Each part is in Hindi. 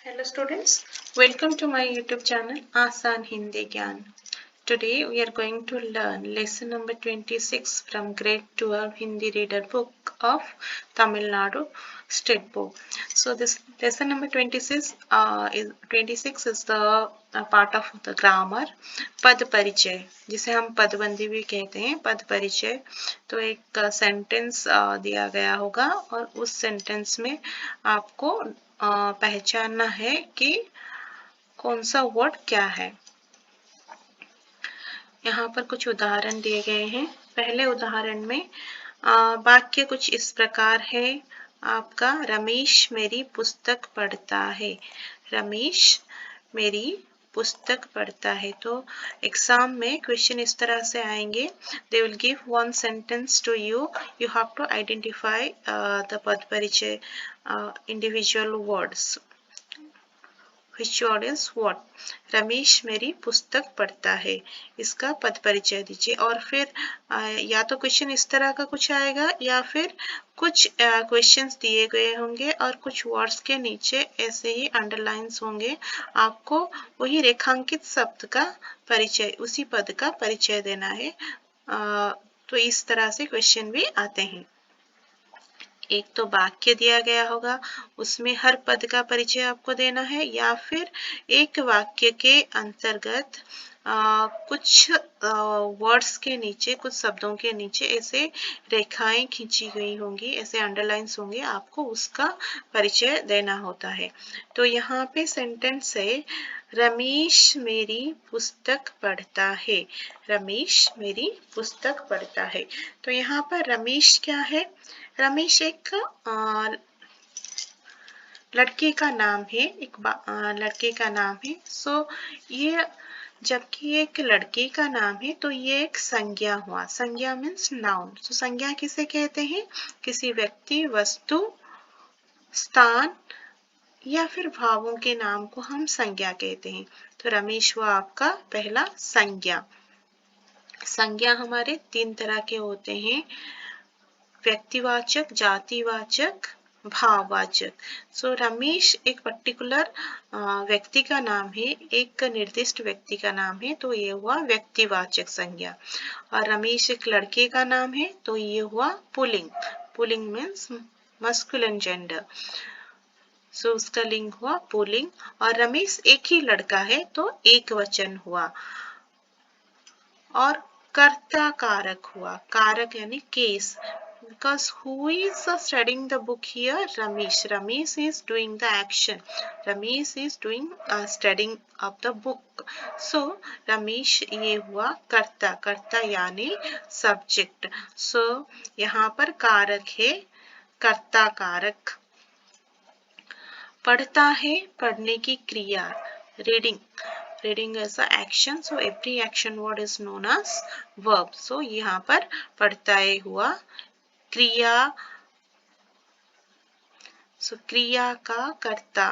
Hello students, welcome to my YouTube channel Asan Hindi Gyan. Today we are going to learn lesson number 26 from grade 12 Hindi reader book of Tamil Nadu State Board. So this lesson number 26 is the part of the grammar. पद परिचय जिसे हम पदबंदी भी कहते हैं, पद परिचय। तो एक सेंटेंस दिया गया होगा और उस सेंटेंस में आपको पहचानना है कि कौन सा वर्ड क्या है। यहाँ पर कुछ उदाहरण दिए गए हैं। पहले उदाहरण में वाक्य कुछ इस प्रकार है आपका, रमेश मेरी पुस्तक पढ़ता है। रमेश मेरी पुस्तक पढ़ता है। तो एग्जाम में क्वेश्चन इस तरह से आएंगे, they will give one sentence to you have to identify the पद परिचय individual words. Which word is what? Ramesh मेरी पुस्तक पढ़ता है, इसका पद परिचय दीजिए। और फिर या तो क्वेश्चन इस तरह का कुछ आएगा या फिर कुछ क्वेश्चंस दिए गए होंगे और कुछ वर्ड्स के नीचे ऐसे ही अंडरलाइंस होंगे, आपको वही रेखांकित शब्द का परिचय, उसी पद का परिचय देना है। तो इस तरह से क्वेश्चन भी आते हैं। एक तो वाक्य दिया गया होगा, उसमें हर पद का परिचय आपको देना है, या फिर एक वाक्य के अंतर्गत कुछ वर्ड्स के नीचे, कुछ शब्दों के नीचे ऐसे रेखाएं खींची गई होंगी, ऐसे अंडरलाइंस होंगे, आपको उसका परिचय देना होता है। तो यहाँ पे सेंटेंस है, रमेश मेरी पुस्तक पढ़ता है। रमेश मेरी पुस्तक पढ़ता है। तो यहाँ पर रमेश क्या है? रमेश एक लड़के का नाम है, एक लड़के का नाम है। सो ये जबकि एक लड़के का नाम है तो ये एक संज्ञा हुआ। संज्ञा मीन्स नाउन। सो संज्ञा किसे कहते हैं? किसी व्यक्ति, वस्तु, स्थान या फिर भावों के नाम को हम संज्ञा कहते हैं। तो रमेश हुआ आपका पहला संज्ञा। संज्ञा हमारे 3 तरह के होते हैं, व्यक्तिवाचक, जातिवाचक, भाववाचक। सो रमेश एक पर्टिकुलर व्यक्ति का नाम है, एक निर्दिष्ट व्यक्ति का नाम है, तो ये हुआ व्यक्तिवाचक संज्ञा। और रमेश एक लड़के का नाम है, तो ये हुआ पुल्लिंग। पुल्लिंग मीन्स मस्कुलिन जेंडर। सो उसका लिंग हुआ पुल्लिंग। और रमेश एक ही लड़का है, तो एक वचन हुआ। और कर्ता कारक हुआ, कारक यानी case, because who is studying the book here? Ramesh. Ramesh is doing the action. Ramesh is doing studying of the book. So Ramesh ये हुआ कर्ता, कर्ता यानी सब्जेक्ट। सो यहाँ पर कारक है कर्ता कारक। पढ़ता है, पढ़ने की क्रिया, reading. Reading is an action, so every action word is known as verb. So यहाँ पर पढ़ता है हुआ क्रिया, सो क्रिया का कर्ता।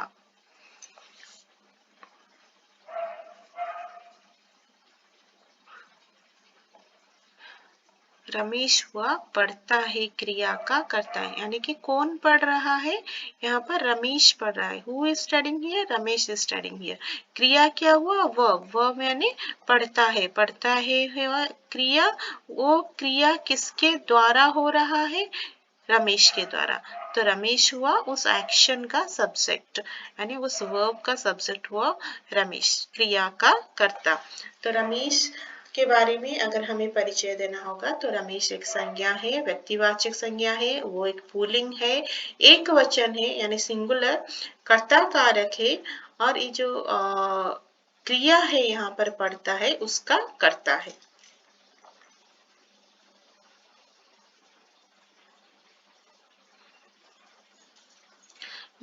रमेश हुआ पढ़ता है क्रिया का कर्ता है, यानी कि कौन पढ़ रहा है? यहाँ पर रमेश पढ़ रहा है। Who is studying here? Ramesh is studying here. क्रिया क्या हुआ? वर्ब। वर्ब यानी पढ़ता है। पढ़ता है क्रिया, वो क्रिया किसके द्वारा हो रहा है? रमेश के द्वारा। तो रमेश हुआ उस एक्शन का सब्जेक्ट, यानी उस वर्ब का सब्जेक्ट हुआ रमेश, क्रिया का कर्ता। तो रमेश के बारे में अगर हमें परिचय देना होगा तो रमेश एक संज्ञा है, व्यक्तिवाचक संज्ञा है, वो एक पुल्लिंग है, एक वचन है यानी सिंगुलर, कर्ता कारक है, और ये जो क्रिया है यहाँ पर पढ़ता है उसका कर्ता है।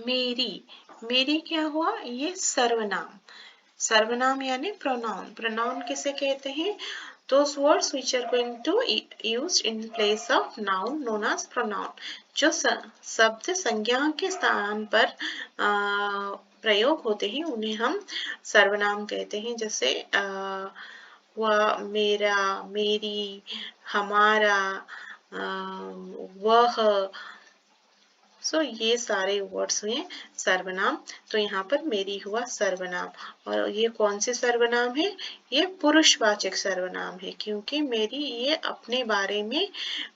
मेरी, मेरी क्या हुआ? ये सर्वनाम। सर्वनाम यानी प्रोनाउन। प्रोनाउन किसे कहते हैं? Those words which are going to used in place of noun known as pronoun. जो शब्द संज्ञा के स्थान पर प्रयोग होते हैं उन्हें हम सर्वनाम कहते हैं। जैसे वह, मेरा, मेरी, हमारा, वह, सो ये सारे वर्ड्स हुए सर्वनाम। तो यहाँ पर मेरी हुआ सर्वनाम, और ये कौन से सर्वनाम है? ये पुरुषवाचक सर्वनाम है, क्योंकि मेरी ये अपने बारे में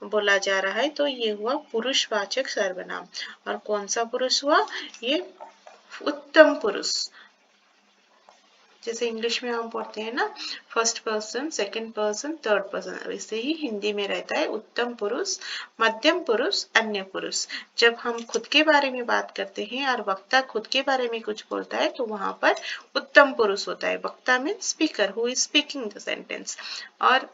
बोला जा रहा है, तो ये हुआ पुरुषवाचक सर्वनाम। और कौन सा पुरुष हुआ? ये उत्तम पुरुष। जैसे इंग्लिश में हम पढ़ते हैं ना, first person, second person, third person, वैसे ही हिंदी में रहता है उत्तम पुरुष, मध्यम पुरुष, अन्य पुरुष। जब हम खुद के बारे में बात करते हैं और वक्ता खुद के बारे में कुछ बोलता है तो वहां पर उत्तम पुरुष होता है। वक्ता means speaker, who is speaking the sentence. और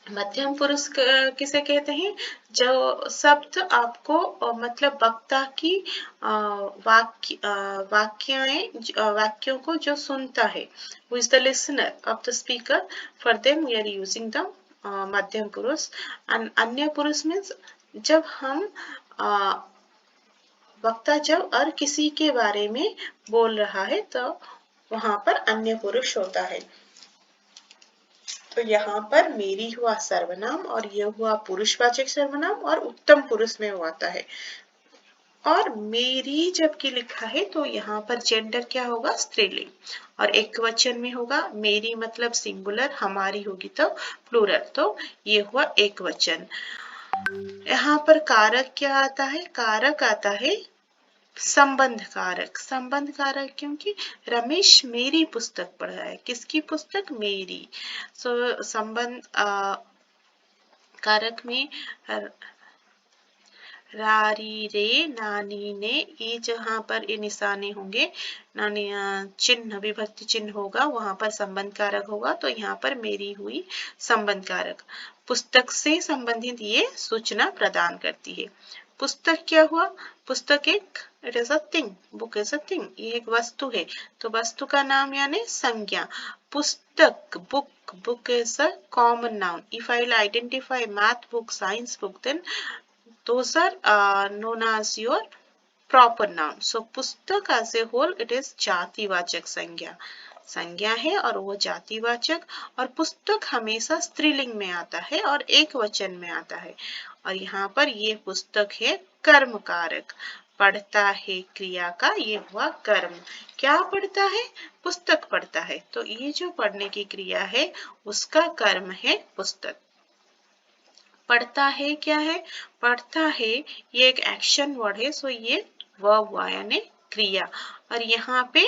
मध्यम पुरुष किसे कहते हैं? जो शब्द आपको मतलब वक्ता की वाक्यों को जो सुनता है, who is the listener of the speaker, for them we are using the मध्यम पुरुष। अन्य पुरुष मीन्स जब हम वक्ता जब और किसी के बारे में बोल रहा है तो वहां पर अन्य पुरुष होता है। तो यहाँ पर मेरी हुआ सर्वनाम और ये हुआ पुरुषवाचक सर्वनाम और उत्तम पुरुष में वो आता है। और मेरी जबकि लिखा है तो यहाँ पर जेंडर क्या होगा? स्त्रीलिंग। और एक वचन में होगा मेरी मतलब सिंगुलर, हमारी होगी तो प्लूरल, तो ये हुआ एक वचन। यहाँ पर कारक क्या आता है? कारक आता है संबंध कारक। संबंध कारक क्योंकि रमेश मेरी पुस्तक पढ़ रहा है। किसकी पुस्तक? मेरी। सो संबंध कारक में रारी रे, नानी ने, ये जहाँ पर ये निशाने होंगे, नानी चिन्ह, विभक्ति चिन्ह होगा, वहां पर संबंध कारक होगा। तो यहाँ पर मेरी हुई संबंध कारक। पुस्तक से संबंधित ये सूचना प्रदान करती है। पुस्तक क्या हुआ? पुस्तक एक, it is a thing, book is a thing, ये एक वस्तु है। तो वस्तु का नाम यानी संज्ञा। पुस्तक, book, book is a common noun. If I will identify math book, science book, then those are known as your proper noun. So पुस्तक as a whole it is जातिवाचक संज्ञा। संज्ञा है और वो जातिवाचक। और पुस्तक हमेशा स्त्रीलिंग में आता है और एक वचन में आता है। और यहाँ पर ये पुस्तक है कर्म कारक। पढ़ता है क्रिया का ये हुआ कर्म। क्या पढ़ता है? पुस्तक पढ़ता है। तो ये जो पढ़ने की क्रिया है उसका कर्म है पुस्तक। पढ़ता है क्या है? पढ़ता है ये एक एक्शन वर्ड है, सो ये वर्ब हुआ यानी क्रिया। और यहाँ पे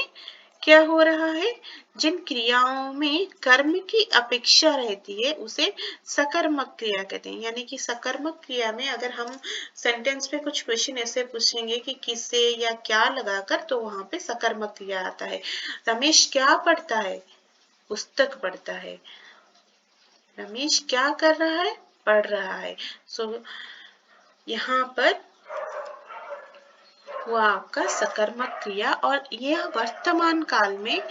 क्या हो रहा है? जिन क्रियाओं में कर्म की अपेक्षा रहती है उसे सकर्मक क्रिया कहते हैं। यानी कि सकर्मक क्रिया में अगर हम सेंटेंस पे कुछ क्वेश्चन ऐसे पूछेंगे कि किसे या क्या लगाकर, तो वहां पे सकर्मक क्रिया आता है। रमेश क्या पढ़ता है? पुस्तक पढ़ता है। रमेश क्या कर रहा है? पढ़ रहा है। सो यहाँ पर हुआ आपका सकर्मक क्रिया। और यह वर्तमान काल में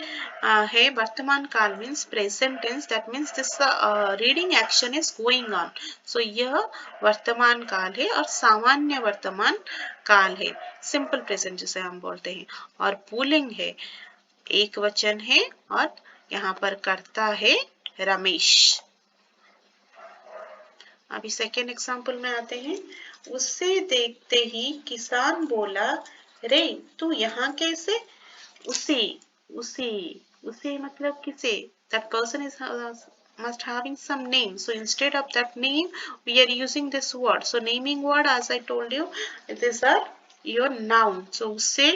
है। वर्तमान काल means present tense, that means this reading action is going on. So यह वर्तमान काल है और सामान्य वर्तमान काल है, सिंपल प्रेजेंट जिसे हम बोलते हैं। और पुल्लिंग है, एक वचन है। और यहाँ पर करता है रमेश। अभी सेकेंड एग्जाम्पल में आते हैं। उसे देखते ही किसान बोला, रे तू यहाँ कैसे? उसे, उसे, उसे मतलब किसे? That person is must having some name. So instead of that name, we are using this word. So naming word, as I told you, these are your noun. So उससे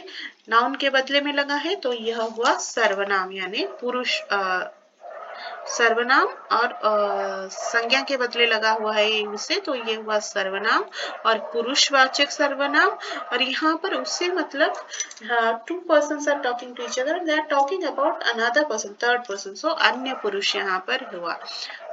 noun के बदले में लगा है तो यह हुआ सर्वनाम यानी पुरुष सर्वनाम। और संज्ञा के बदले लगा हुआ है उसे, तो ये हुआ सर्वनाम और पुरुषवाचक सर्वनाम। और यहाँ पर उससे मतलब two persons are talking to each other, they are talking about another person, third person, so अन्य पुरुष यहाँ पर हुआ।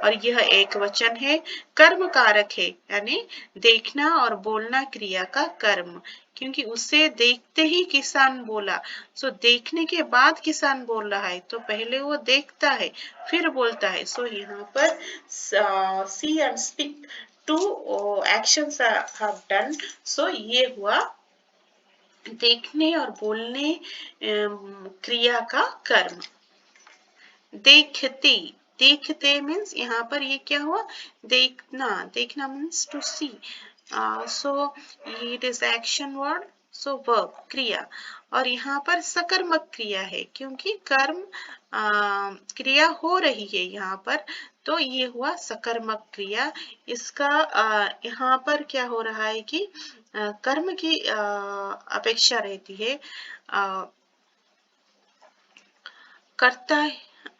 और यह एक वचन है। कर्म कारक है यानी देखना और बोलना क्रिया का कर्म, क्योंकि उसे देखते ही किसान बोला। सो देखने के बाद किसान बोल रहा है, तो पहले वो देखता है फिर बोलता है। सो यहाँ पर see and speak two actions have done. So ये हुआ देखने और बोलने क्रिया का कर्म। देखते, देखते मीन्स यहाँ पर ये क्या हुआ? देखना, देखना means to see. So it is action word, so verb क्रिया, और यहाँ पर सकर्मक क्रिया है क्योंकि कर्म क्रिया हो रही है यहाँ पर, तो ये हुआ सकर्मक क्रिया। इसका यहाँ पर क्या हो रहा है कि कर्म की अपेक्षा रहती है। कर्ता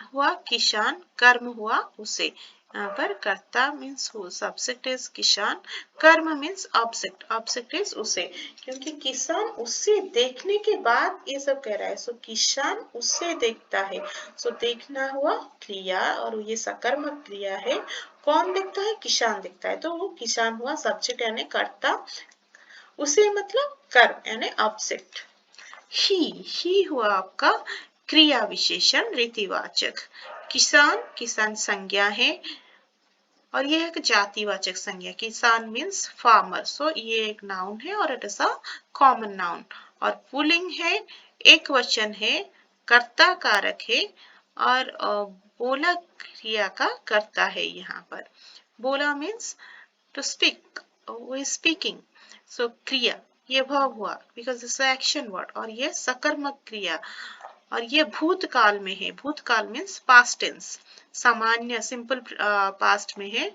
हुआ किसान, कर्म हुआ उसे। यहाँ पर कर्ता मीन्स हु, सब्जेक्ट इज किसान, कर्म मीन्स ऑब्जेक्ट, ऑब्जेक्ट इज उसे, क्योंकि किसान उसे देखने के बाद ये सब कह रहा है। सो किसान उसे देखता है, सो देखना हुआ क्रिया और ये सकर्मक क्रिया है। कौन देखता है? किसान देखता है, तो वो किसान हुआ सब्जेक्ट यानी कर्ता, उसे मतलब कर्म यानी ऑब्जेक्ट। ही हुआ आपका क्रिया विशेषण रीतिवाचक। किसान, किसान संज्ञा है और ये एक जातिवाचक संज्ञा। किसान मीन्स फार्मर, सो ये एक नाउन है और it is a common noun. और पुल्लिंग है, एक वचन है, कर्ता कारक है और बोला क्रिया का कर्ता है। यहाँ पर बोला मीन्स टू स्पीक, वो इज स्पीकिंग, सो क्रिया ये verb हुआ बिकॉज इट्स एक्शन वर्ड, और ये सकर्मक क्रिया और ये भूतकाल में है। भूतकाल मीन्स पास्ट टेंस, सामान्य सिंपल पास्ट में है,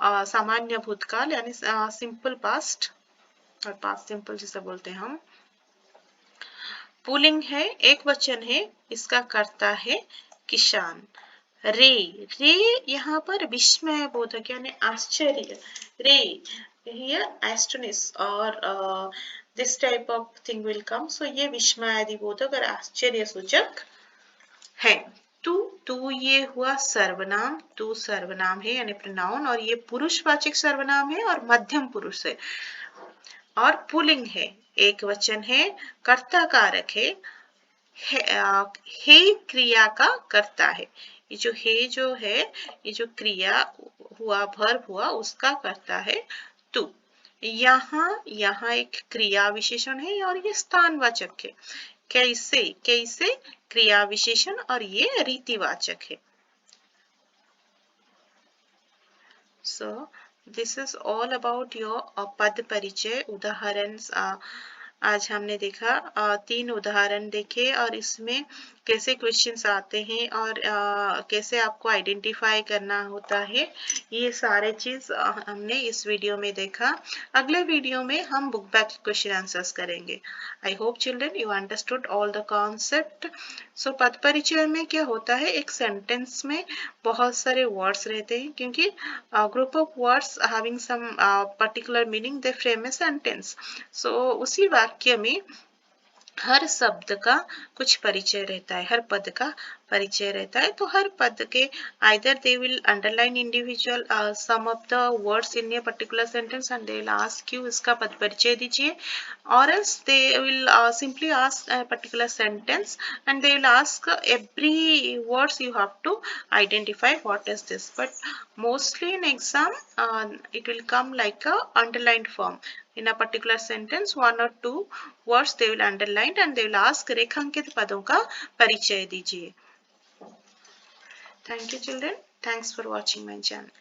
सामान्य भूतकाल यानी सिंपल पास्ट और पास्ट सिंपल जिसे बोलते हैं हम। पुल्लिंग है, एक वचन है, इसका कर्ता है किसान। रे, रे यहाँ पर विस्मय बोधक यानी आश्चर्य। रे here astonish or this type of thing will come, so ये विस्मयादि बोधक और आश्चर्य सूचक है। तू, तू ये हुआ सर्वनाम, तू सर्वनाम है यानी प्रोनाउन, और ये पुरुषवाचक सर्वनाम है और मध्यम पुरुष है। और पुल्लिंग है, एक वचन है, कर्ता कारक है, हे क्रिया का कर्ता है। ये जो हे जो है, ये जो क्रिया हुआ, वर्ब हुआ, उसका कर्ता है तू। यहाँ एक क्रिया विशेषण है और ये स्थानवाचक है। कैसे, कैसे क्रिया विशेषण और ये रीतिवाचक है। So this is all about your पद परिचय उदाहरण। आज हमने देखा 3 उदाहरण देखे और इसमें कैसे क्वेश्चंस आते हैं और कैसे आपको आइडेंटिफाई करना होता है, ये सारे चीज हमने इस वीडियो में देखा। अगले वीडियो में हम बुक बैक क्वेश्चन आंसर्स करेंगे। I hope children you understood all the concept. So पद परिचय में क्या होता है, एक सेंटेंस में बहुत सारे वर्ड्स रहते हैं, क्योंकि group of words having some particular meaning they frame a sentence. So उसी वाक्य में हर शब्द का कुछ परिचय रहता है, हर पद का परिचय रहता है। तो हर पद के either they will underline individual some of the words in a particular sentence and they will ask you इसका पद परिचय दीजिए, or else they will simply ask a particular sentence and they will ask every words you have to identify what is this. But mostly in exam it will come like a underlined form. In a particular sentence, 1 or 2 words they will underline and they will ask रेखांकित पदों का परिचय दीजिए। Thank you children. Thanks for watching my channel.